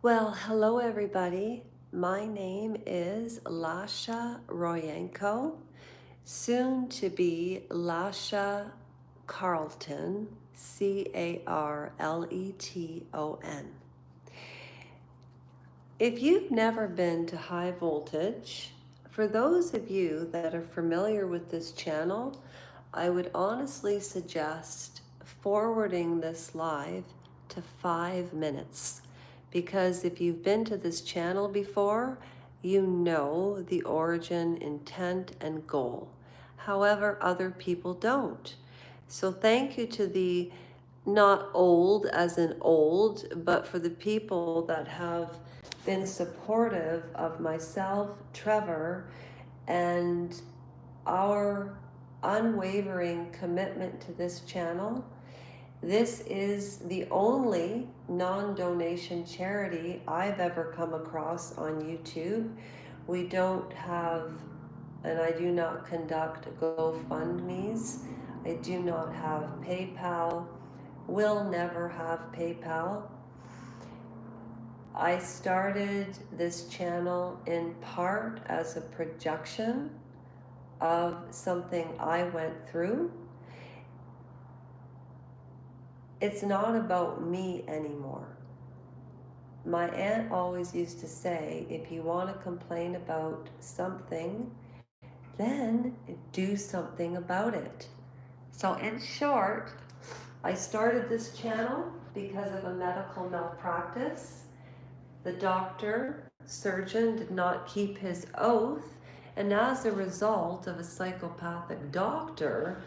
Well, hello everybody. My name is Lasha Rojenko, soon to be Lasha Carleton, Carleton. If you've never been to high voltage, for those of you that are familiar with this channel, I would honestly suggest forwarding this live to 5 minutes, because if you've been to this channel before, you know the origin, intent, and goal. However, other people don't. So thank you to the not old as in old, but for the people that have been supportive of myself, Trevor, and our unwavering commitment to this channel. This is the only non-donation charity I've ever come across on YouTube. We don't have, and I do not conduct GoFundMes. I do not have PayPal, will never have PayPal. I started this channel in part as a projection of something I went through. It's not about me anymore. My aunt always used to say, if you want to complain about something, then do something about it. So in short, I started this channel because of a medical malpractice. The doctor, surgeon, did not keep his oath, and as a result of a psychopathic doctor,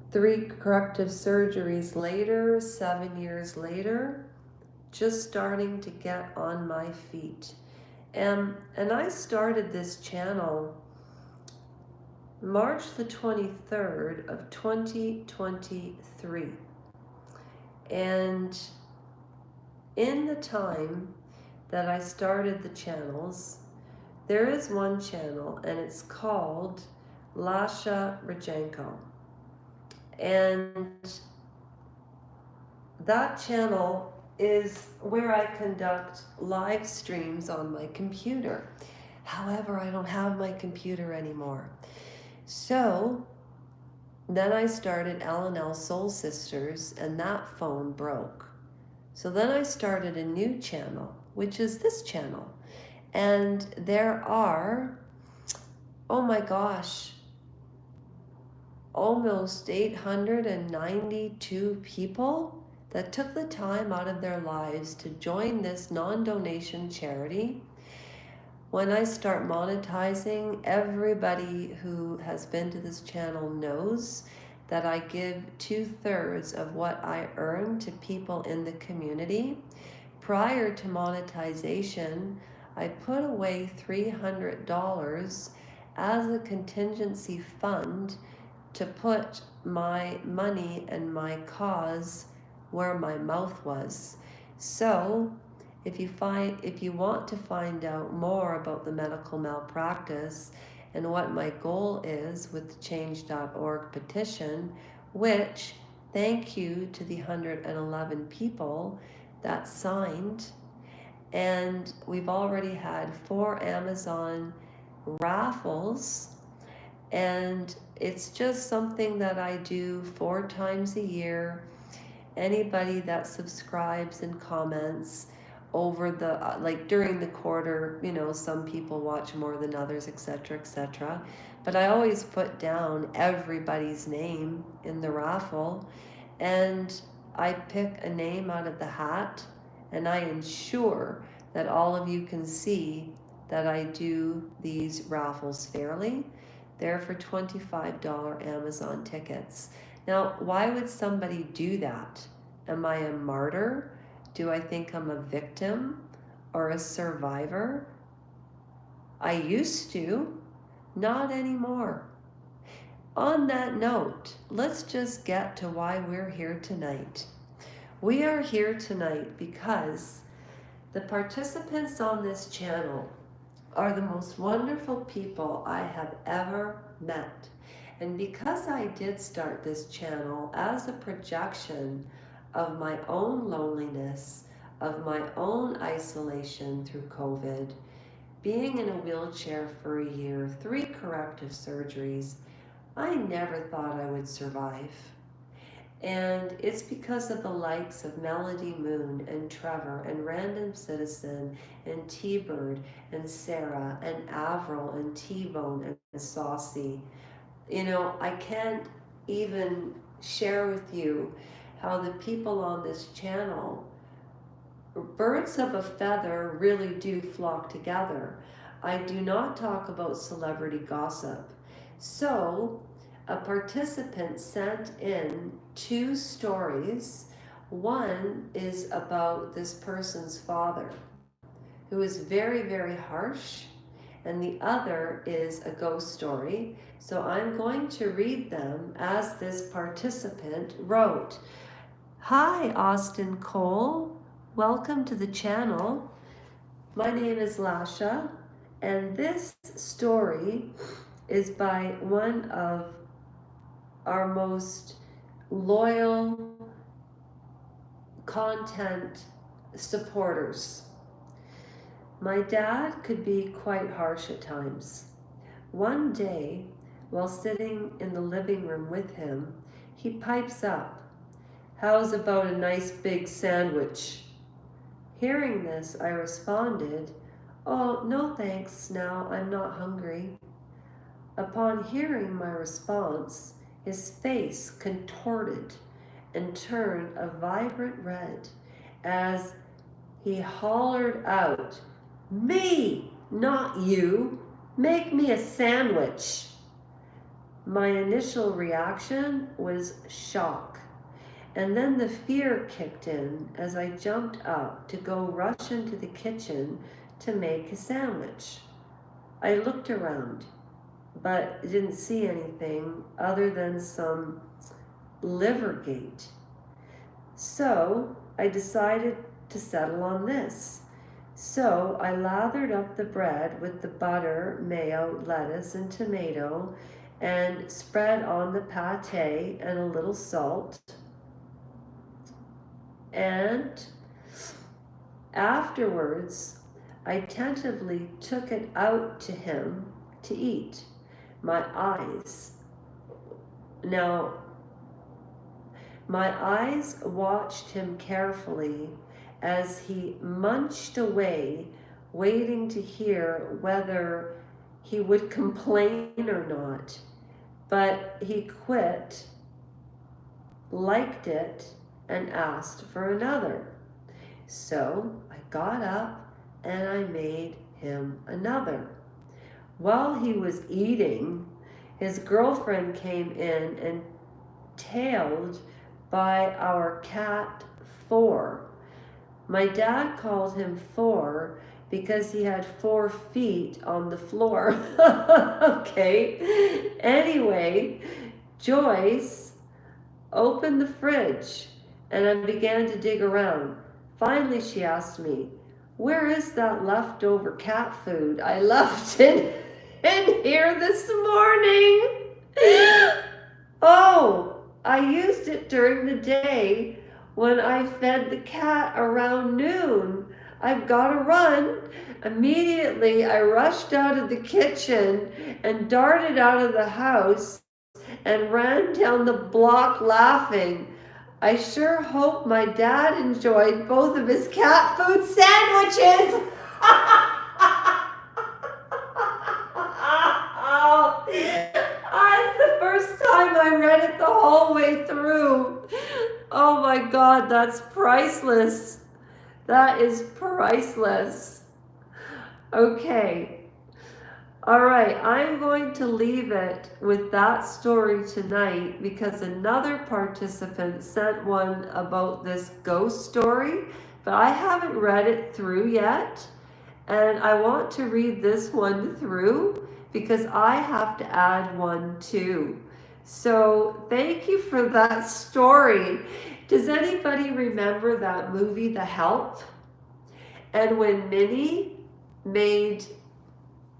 3 corrective surgeries later, 7 years later, just starting to get on my feet. And I started this channel March the 23rd of 2023. And in the time that I started the channels, there is one channel and it's called Lasha Rojenko. And that channel is where I conduct live streams on my computer. However, I don't have my computer anymore. So then I started L&L Soul Sisters, and that phone broke. So then I started a new channel, which is this channel. And there are, oh my gosh, almost 892 people that took the time out of their lives to join this non-donation charity. When I start monetizing, everybody who has been to this channel knows that I give 2/3 of what I earn to people in the community. Prior to monetization, I put away $300 as a contingency fund to put my money and my cause where my mouth was. So if you want to find out more about the medical malpractice and what my goal is with the change.org petition, which thank you to the 111 people that signed, and we've already had 4 Amazon raffles, and it's just something that I do 4 times a year. Anybody that subscribes and comments over the like during the quarter, some people watch more than others, etc., etc., but I always put down everybody's name in the raffle, and I pick a name out of the hat, and I ensure that all of you can see that I do these raffles fairly. They're for $25 Amazon tickets. Now, why would somebody do that? Am I a martyr? Do I think I'm a victim or a survivor? I used to, not anymore. On that note, let's just get to why we're here tonight. We are here tonight because the participants on this channel are the most wonderful people I have ever met. And because I did start this channel as a projection of my own loneliness, of my own isolation through COVID, being in a wheelchair for a year, 3 corrective surgeries, I never thought I would survive. And it's because of the likes of Melody Moon and Trevor and Random Citizen and T-Bird and Sarah and Avril and T-Bone and Saucy. You know, I can't even share with you how the people on this channel, birds of a feather, really do flock together. I do not talk about celebrity gossip. So, a participant sent in 2 stories. One is about this person's father, who is very, very harsh, and the other is a ghost story. So I'm going to read them as this participant wrote. Hi, Austin Cole. Welcome to the channel. My name is Lasha, and this story is by one of our most loyal content supporters. My dad could be quite harsh at times. One day, while sitting in the living room with him, he pipes up, "How's about a nice big sandwich?" Hearing this, I responded, "Oh, no thanks now, I'm not hungry." Upon hearing my response, his face contorted and turned a vibrant red as he hollered out, "Me, not you. Make me a sandwich." My initial reaction was shock, and then the fear kicked in as I jumped up to go rush into the kitchen to make a sandwich. I looked around, but didn't see anything other than some livergate. So I decided to settle on this. So I lathered up the bread with the butter, mayo, lettuce, and tomato, and spread on the pate and a little salt. And afterwards, I tentatively took it out to him to eat. My eyes watched him carefully as he munched away, waiting to hear whether he would complain or not. But he quit, liked it, and asked for another. So I got up and I made him another. While he was eating, his girlfriend came in and tailed by our cat Four. My dad called him Four because he had 4 feet on the floor. Okay. Anyway, Joyce opened the fridge and I began to dig around. Finally, she asked me, "Where is that leftover cat food I left in here this morning?" "Oh, I used it during the day when I fed the cat around noon. I've got to run." Immediately, I rushed out of the kitchen and darted out of the house and ran down the block laughing. I sure hope my dad enjoyed both of his cat food sandwiches. It's the first time I read it the whole way through. Oh my God, that's priceless. That is priceless. Okay. All right, I'm going to leave it with that story tonight because another participant sent one about this ghost story, but I haven't read it through yet. And I want to read this one through because I have to add one too. So thank you for that story. Does anybody remember that movie, The Help? And when Minnie made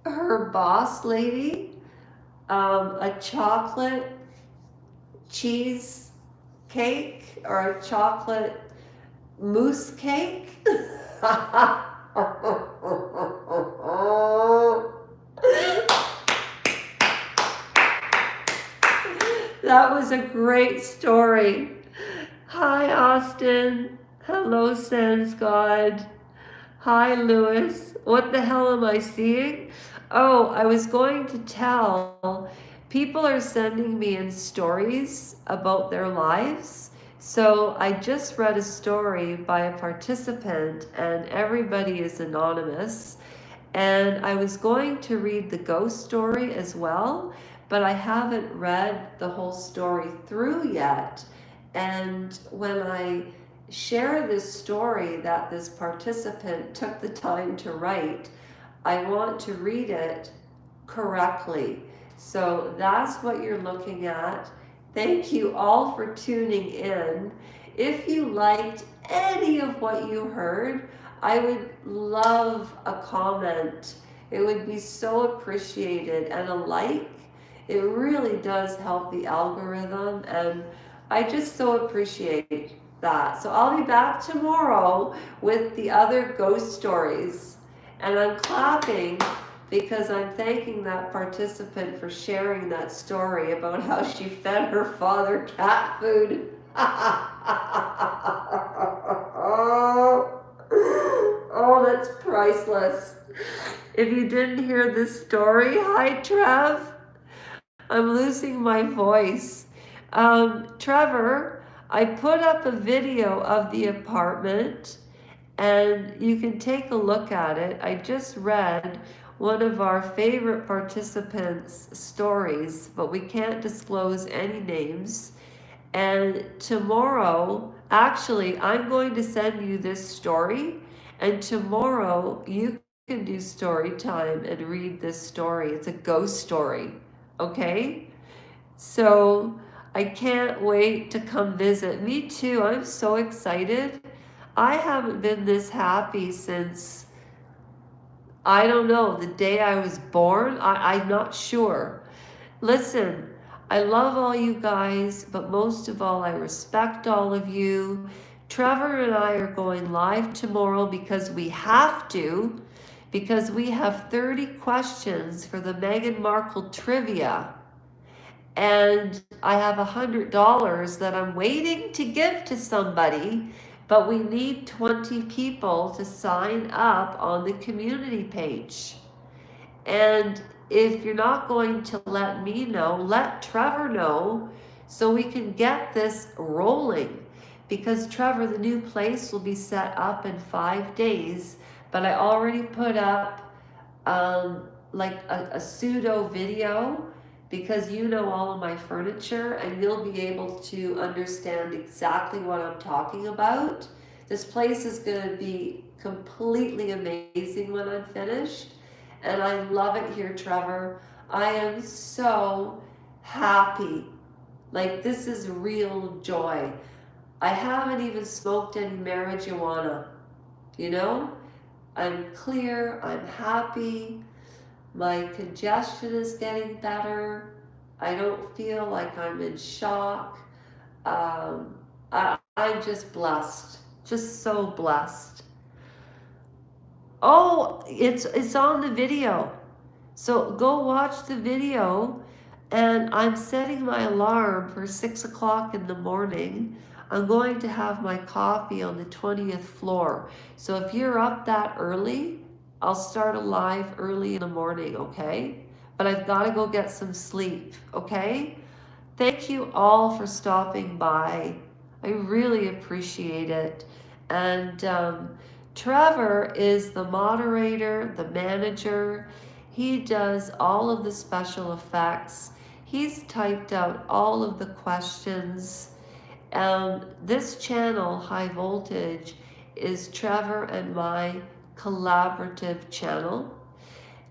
her boss lady a chocolate cheese cake or a chocolate Moose cake? That was a great story. Hi, Austin. Hello, Sans God. Hi, Lewis. What the hell am I seeing? Oh, I was going to tell, people are sending me in stories about their lives. So I just read a story by a participant, and everybody is anonymous. And I was going to read the ghost story as well, but I haven't read the whole story through yet. And when I share this story that this participant took the time to write, I want to read it correctly. So that's what you're looking at. Thank you all for tuning in. If you liked any of what you heard, I would love a comment. It would be so appreciated. And a like, it really does help the algorithm. And I just so appreciate that. So I'll be back tomorrow with the other ghost stories. And I'm clapping because I'm thanking that participant for sharing that story about how she fed her father cat food. Oh, that's priceless. If you didn't hear this story, hi Trev. I'm losing my voice. Trevor, I put up a video of the apartment and you can take a look at it. I just read one of our favorite participants' stories, but we can't disclose any names. And tomorrow, actually, I'm going to send you this story, and tomorrow you can do story time and read this story. It's a ghost story, okay? So I can't wait to come visit. Me too, I'm so excited. I haven't been this happy since, I don't know, the day I was born. I'm not sure. Listen, I love all you guys, but most of all, I respect all of you. Trevor and I are going live tomorrow because we have to, because we have 30 questions for the Meghan Markle trivia. And I have $100 that I'm waiting to give to somebody, but we need 20 people to sign up on the community page. And if you're not going to let me know, let Trevor know so we can get this rolling. Because Trevor, the new place will be set up in 5 days, but I already put up like a pseudo video because you know all of my furniture and you'll be able to understand exactly what I'm talking about. This place is going to be completely amazing when I'm finished. And I love it here, Trevor. I am so happy. Like, this is real joy. I haven't even smoked any marijuana, you know? I'm clear, I'm happy. My congestion is getting better. I don't feel like I'm in shock. I'm just blessed, just so blessed. Oh, it's on the video. So go watch the video. And I'm setting my alarm for 6 o'clock in the morning. I'm going to have my coffee on the 20th floor. So if you're up that early, I'll start a live early in the morning, okay? But I've got to go get some sleep, okay? Thank you all for stopping by. I really appreciate it. And Trevor is the moderator, the manager. He does all of the special effects. He's typed out all of the questions. This channel, High Voltage, is Trevor and my collaborative channel.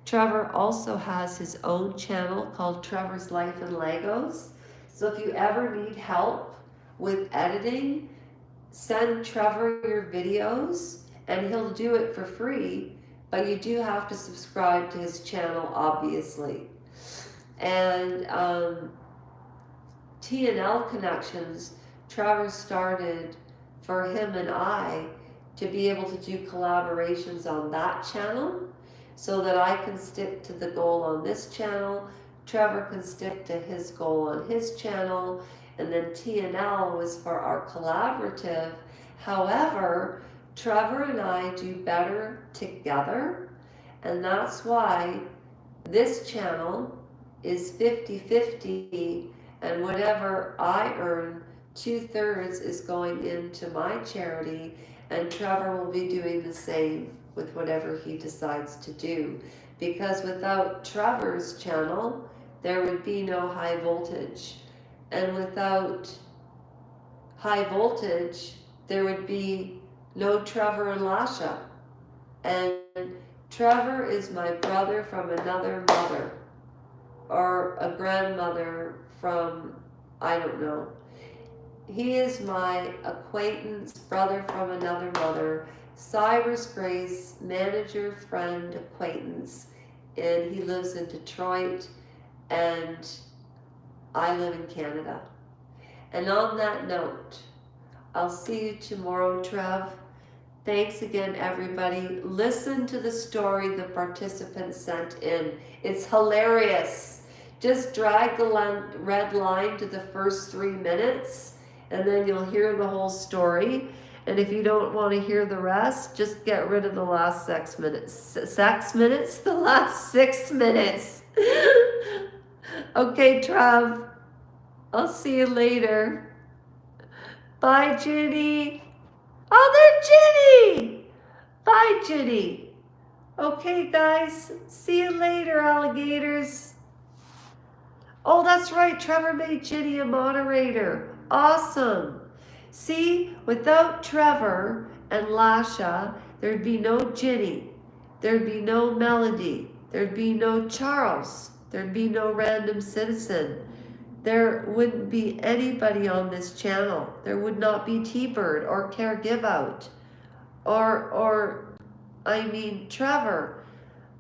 Trevor also has his own channel called Trevor's Life and Legos. So if you ever need help with editing, send Trevor your videos and he'll do it for free, but you do have to subscribe to his channel, obviously. And T&L Connections, Trevor started for him and I to be able to do collaborations on that channel so that I can stick to the goal on this channel, Trevor can stick to his goal on his channel, and then T&L was for our collaborative. However, Trevor and I do better together, and that's why this channel is 50-50, and whatever I earn, 2/3 is going into my charity, and Trevor will be doing the same with whatever he decides to do. Because without Trevor's channel, there would be no high voltage. And without high voltage, there would be no Trevor and Lasha. And Trevor is my brother from another mother, or a grandmother from, I don't know. He is my acquaintance, brother from another mother, Cyrus Grace, manager, friend, acquaintance, and he lives in Detroit, and I live in Canada. And on that note, I'll see you tomorrow, Trev. Thanks again, everybody. Listen to the story the participants sent in. It's hilarious. Just drag the red line to the first 3 minutes, and then you'll hear the whole story. And if you don't want to hear the rest, just get rid of the last 6 minutes. The last 6 minutes. Okay, Trev. I'll see you later. Bye, Ginny. Oh, there's Ginny. Bye, Ginny. Okay, guys. See you later, alligators. Oh, that's right. Trevor made Ginny a moderator. Awesome. See, without Trevor and Lasha, there'd be no Ginny. There'd be no Melody. There'd be no Charles. There'd be no Random Citizen. There wouldn't be anybody on this channel. There would not be T-Bird or Care Give Out. Trevor,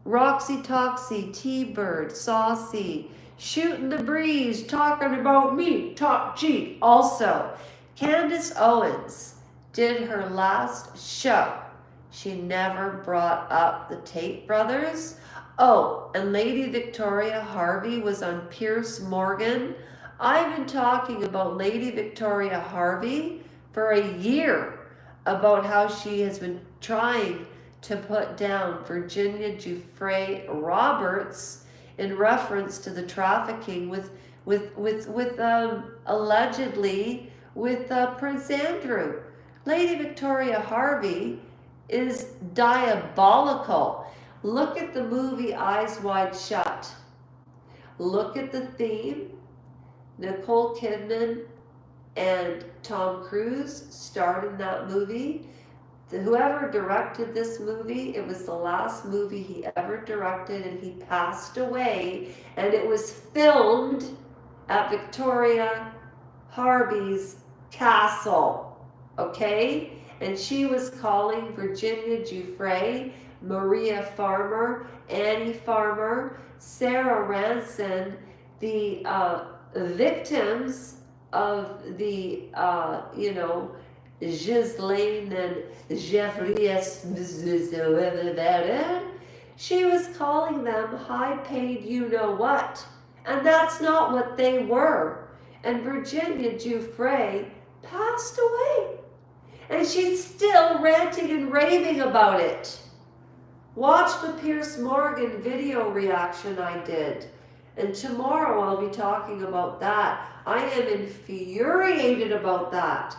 Roxy Toxy, T-Bird, Saucy, Shooting the Breeze, talking about me, Talk G. Also, Candace Owens did her last show. She never brought up the Tate brothers. Oh, and Lady Victoria Harvey was on Piers Morgan. I've been talking about Lady Victoria Harvey for a year, about how she has been trying to put down Virginia Giuffre Roberts in reference to the trafficking with allegedly with Prince Andrew. Lady Victoria Harvey is diabolical. Look at the movie Eyes Wide Shut. Look at the theme. Nicole Kidman and Tom Cruise starred in that movie. Whoever directed this movie, it was the last movie he ever directed, and he passed away, and it was filmed at Victoria Harvey's castle, okay? And she was calling Virginia Giuffre, Maria Farmer, Annie Farmer, Sarah Ranson, the victims of the, Ghislaine and Jeffrey. She was calling them high-paid you-know-what. And that's not what they were. And Virginia Giuffre passed away. And she's still ranting and raving about it. Watch the Piers Morgan video reaction I did. And tomorrow I'll be talking about that. I am infuriated about that.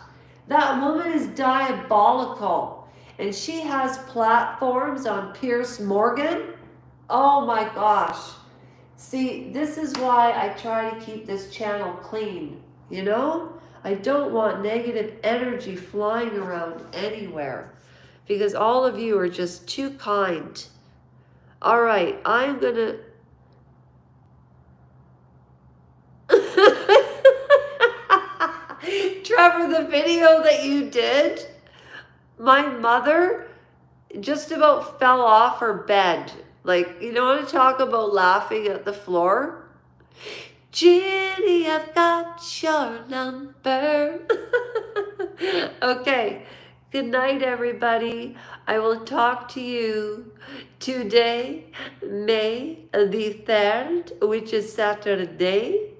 That woman is diabolical. And she has platforms on Piers Morgan. Oh my gosh. See, this is why I try to keep this channel clean. You know? I don't want negative energy flying around anywhere. Because all of you are just too kind. All right, I'm going to... Trevor, the video that you did, my mother just about fell off her bed. Like, you know, want to talk about laughing at the floor? Ginny, I've got your number. Okay. Good night, everybody. I will talk to you today, May the 3rd, which is Saturday.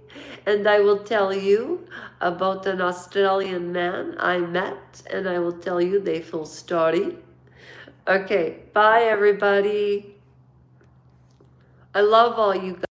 And I will tell you about an Australian man I met, and I will tell you the full story. Okay, bye, everybody. I love all you guys.